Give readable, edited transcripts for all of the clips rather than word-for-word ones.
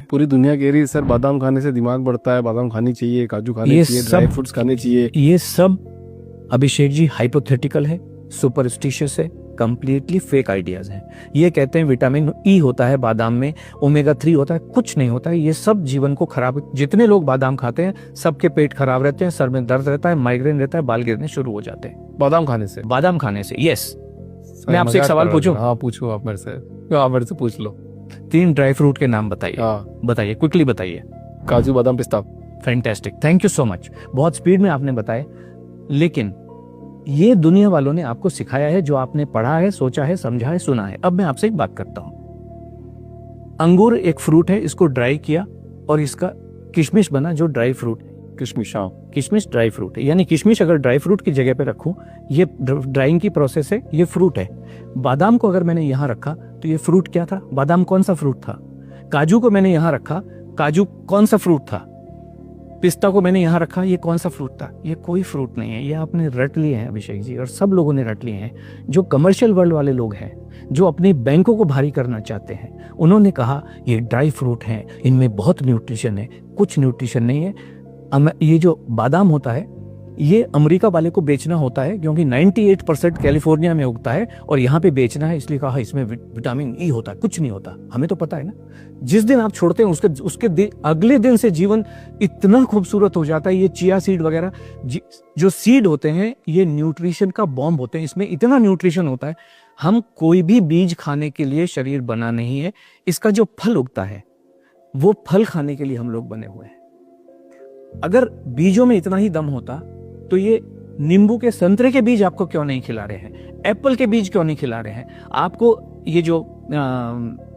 पूरी दुनिया कह रही है सर बादाम खाने से दिमाग बढ़ता है, बादाम खानी चाहिए, काजू खाने चाहिए, ड्राई फ्रूट्स खाने चाहिए। ये सब अभिषेक जी हाइपोथेटिकल है, सुपरस्टिशियस है, कंप्लीटली फेक आइडियाज हैं। ये कहते हैं विटामिन ई होता है बादाम में, ओमेगा 3 होता है, कुछ नहीं होता है। ये सब जीवन को खराब, जितने लोग बादाम खाते हैं सबके पेट खराब रहते हैं, सर में दर्द रहता है, माइग्रेन रहता है, बाल गिरने शुरू हो जाते हैं बादाम खाने से। बादाम खाने से, यस। मैं आपसे एक सवाल पूछूं? हाँ पूछो, आप मेरे से, आप मेरे से पूछ लो। 3 ड्राई फ्रूट के नाम बताइए। हाँ बताइए, क्विकली बताइए। काजू, बादाम, पिस्ता। Fantastic, thank you so much. बहुत स्पीड में आपने बताया, लेकिन ये दुनिया वालों ने आपको सिखाया है, जो आपने पढ़ा है, सोचा है, समझा है, सुना है। अब मैं आपसे एक बात करता हूं। अंगूर एक फ्रूट है, इसको ड्राई किया और इसका किशमिश बना, जो ड्राई फ्रूट है। किशमिश, हाँ किशमिश ड्राई फ्रूट है, यानी किशमिश अगर ड्राई फ्रूट की जगह पे रखूं, ये ड्राइंग की प्रोसेस है, ये फ्रूट है। बादाम को अगर मैंने यहां रखा तो ये फ्रूट क्या था? बादाम कौन सा फ्रूट था? काजू को मैंने यहां रखा, काजू कौन सा फ्रूट था? पिस्ता को मैंने यहां रखा, ये कौन सा फ्रूट था? ये कोई फ्रूट नहीं है। ये आपने रट लिए हैं अभिषेक जी, और सब लोगों ने रट लिए हैं। जो कमर्शियल वर्ल्ड वाले लोग हैं, जो अपनी बैंकों को भारी करना चाहते हैं, उन्होंने कहा ये ड्राई फ्रूट हैं, इनमें बहुत न्यूट्रिशन है। कुछ न्यूट्रिशन नहीं है। ये जो बादाम होता है, ये अमेरिका वाले को बेचना होता है, क्योंकि 98% कैलिफोर्निया में उगता है और यहाँ पे बेचना है, इसलिए कहा इसमें विटामिन ई होता है। कुछ नहीं होता, हमें तो पता है ना। जिस दिन आप छोड़ते हैं उसके अगले दिन से जीवन इतना खूबसूरत हो जाता है। ये चिया सीड वगैरह जो सीड होते हैं, ये न्यूट्रिशन का बॉम्ब होते हैं। इसमें इतना न्यूट्रिशन होता है, हम कोई भी बीज खाने के लिए शरीर बना नहीं है। इसका जो फल उगता है, वो फल खाने के लिए हम लोग बने हुए हैं। अगर बीजों में इतना ही दम होता तो ये नींबू के, संतरे के बीज आपको क्यों नहीं खिला रहे हैं? एप्पल के बीज क्यों नहीं खिला रहे हैं? आपको ये जो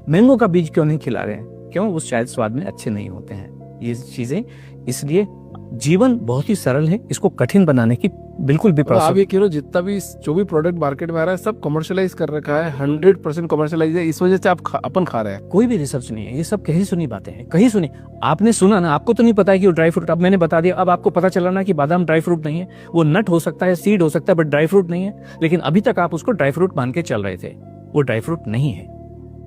मैंगो का बीज क्यों नहीं खिला रहे हैं? क्यों? वो शायद स्वाद में अच्छे नहीं होते हैं ये चीजें। इसलिए जीवन बहुत ही सरल है, इसको कठिन बनाने की बिल्कुल भी आप ये कह लो, जितना भी जो भी प्रोडक्ट मार्केट में आ रहा है सब कमर्शियलाइज कर रखा है, 100% कमर्शियलाइज है। इस वजह से अपन खा रहे हैं। कोई भी रिसर्च नहीं है, ये सब कहीं सुनी बातें हैं, कहीं सुनी। आपने सुना ना, आपको तो नहीं पता है कि वो ड्राई फ्रूट, अब मैंने बता दिया। अब आपको पता चला ना कि बादाम ड्राई फ्रूट नहीं है। वो नट हो सकता है, सीड हो सकता है, बट ड्राई फ्रूट नहीं है। लेकिन अभी तक आप उसको ड्राई फ्रूट मान के चल रहे थे, वो ड्राई फ्रूट नहीं है।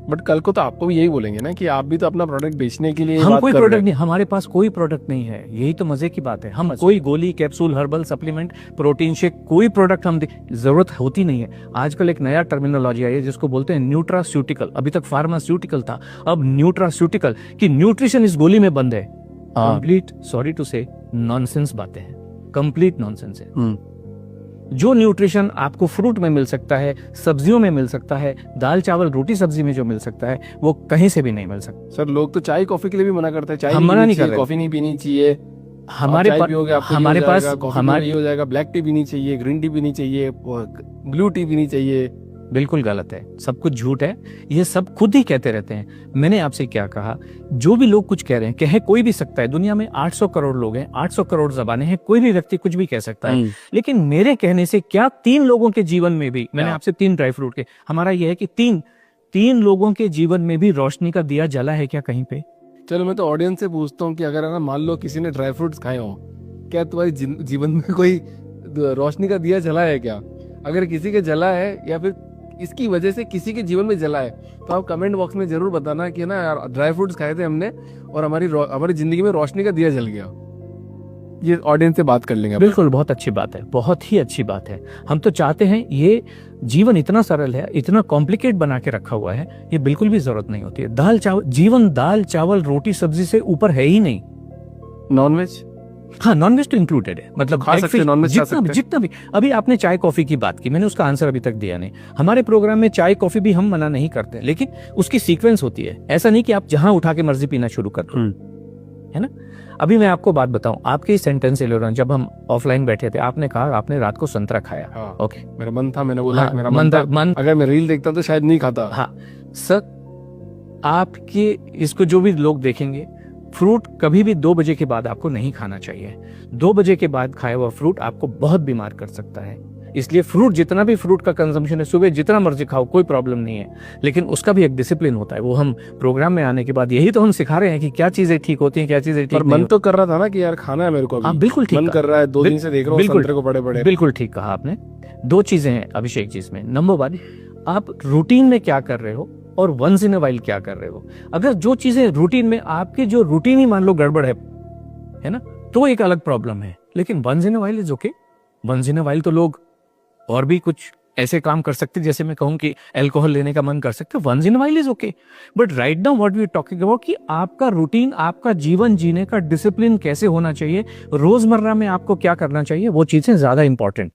बट कल को तो आपको भी यही बोलेंगे ना कि आप भी तो अपना प्रोडक्ट बेचने के लिए हम कोई प्रोडक्ट नहीं, हमारे पास कोई प्रोडक्ट नहीं है। यही तो मजे की बात है। हम कोई गोली, capsule, herbal supplement, protein shake, कोई प्रोडक्ट हम जरूरत होती नहीं है। आजकल एक नया टर्मिनोलॉजी आई है जिसको बोलते हैं न्यूट्रास्यूटिकल। अभी तक फार्मास्यूटिकल था, अब न्यूट्रास्यूटिकल, कि न्यूट्रिशन इस गोली में बंद है। कंप्लीट, सॉरी टू से, नॉनसेंस बातें हैं, कंप्लीट नॉनसेंस है। जो न्यूट्रिशन आपको फ्रूट में मिल सकता है, सब्जियों में मिल सकता है, दाल चावल रोटी सब्जी में जो मिल सकता है, वो कहीं से भी नहीं मिल सकता। सर लोग तो चाय कॉफी के लिए भी मना करते हैं। चाय हम मना नहीं कर रहे, कॉफी नहीं पीनी चाहिए। हमारे पास हमारे हो जाएगा, ब्लैक टी पीनी चाहिए, ग्रीन टी पीनी चाहिए, ब्लू टी पीनी चाहिए। बिल्कुल गलत है, सब कुछ झूठ है। ये सब खुद ही कहते रहते हैं। मैंने आपसे क्या कहा, जो भी लोग कुछ कह रहे हैं, कहे कोई भी सकता है। दुनिया में 800 करोड़ लोग हैं, 800 करोड़ जबानें हैं, कोई भी व्यक्ति कुछ भी कह सकता है। लेकिन मेरे कहने से क्या 3 लोगों के जीवन में भी, मैंने आपसे 3 ड्राई फ्रूट के, हमारा यह है कि तीन लोगों के जीवन में भी रोशनी का दिया जला है क्या कहीं पे? चलो मैं तो ऑडियंस से पूछता हूँ कि अगर ना मान लो किसी ने ड्राई फ्रूट्स खाए हो, क्या तुम्हारे जीवन में कोई रोशनी का दिया जला है क्या? अगर किसी के जला है या फिर इसकी वजह से किसी के जीवन में जला है, तो आप कमेंट बॉक्स में जरूर बताना कि ना यार ड्राई फ्रूट्स खाए थे हमने और हमारी जिंदगी में रोशनी का दिया जल गया। ये ऑडियंस से बात कर लेंगे। बिल्कुल, बहुत अच्छी बात है, बहुत ही अच्छी बात है। हम तो चाहते हैं, ये जीवन इतना सरल है, इतना कॉम्प्लिकेट बना के रखा हुआ है, ये बिल्कुल भी जरूरत नहीं होती है। जीवन दाल चावल रोटी सब्जी से ऊपर है ही नहीं। नॉनवेज, हाँ नॉनवेज तो इंक्लूडेड है, मतलब खा सकते हैं, नॉनवेज जितना भी। अभी आपने चाय कॉफी की बात की, मैंने उसका आंसर अभी तक दिया नहीं। हमारे प्रोग्राम में चाय कॉफी भी हम मना नहीं करते, लेकिन उसकी सीक्वेंस होती है। ऐसा नहीं कि आप जहां उठा के मर्जी पीना शुरू कर दो, है ना। अभी मैं आपको बात बताऊं, आपके सेंटेंस से ले रहा हूं। जब हम ऑफलाइन बैठे थे, आपने कहा आपने रात को संतरा खाया। हाँ, ओके, मेरा मन था, मैंने बोला मेरा मन अगर मैं रील देखता तो शायद नहीं खाता। हाँ सर, आपके इसको जो भी लोग देखेंगे, फ्रूट कभी भी 2 बजे के बाद आपको नहीं खाना चाहिए। 2 बजे के बाद खाया हुआ फ्रूट आपको बहुत बीमार कर सकता है। इसलिए फ्रूट, जितना भी फ्रूट का कंजम्पशन है, सुबह जितना मर्जी खाओ, कोई प्रॉब्लम नहीं है। लेकिन उसका भी एक डिसिप्लिन होता है। वो हम प्रोग्राम में आने के बाद यही तो हम सिखा रहे हैं कि क्या चीजें ठीक होती हैं, क्या चीजें ठीक नहीं। मन तो कर रहा था ना कि यार खाना है मेरे को। हाँ बिल्कुल ठीक, मन कर रहा है, 2 दिन से देख रहा हूँ संतरे को बड़े। बिल्कुल ठीक कहा आपने। 2 चीजें हैं अभिषेक जी इसमें। नंबर 1, आप रूटीन में क्या कर रहे हो और वंस इन अ वाइल क्या कर रहे हो। अगर जो चीजें रूटीन में आपके जो रूटीन ही मान लो गड़बड़ है ना, तो एक अलग प्रॉब्लम है। लेकिन once in a while is okay. Once in a while तो लोग और भी कुछ ऐसे काम कर सकते, जैसे मैं कहूं कि अल्कोहल लेने का मन कर सकते, once in while is okay. But right now what we are talking about कि आपका रूटीन, आपका जीवन जीने का डिसिप्लिन कैसे होना चाहिए, रोजमर्रा में आपको क्या करना चाहिए, वो चीजें ज्यादा इंपॉर्टेंट।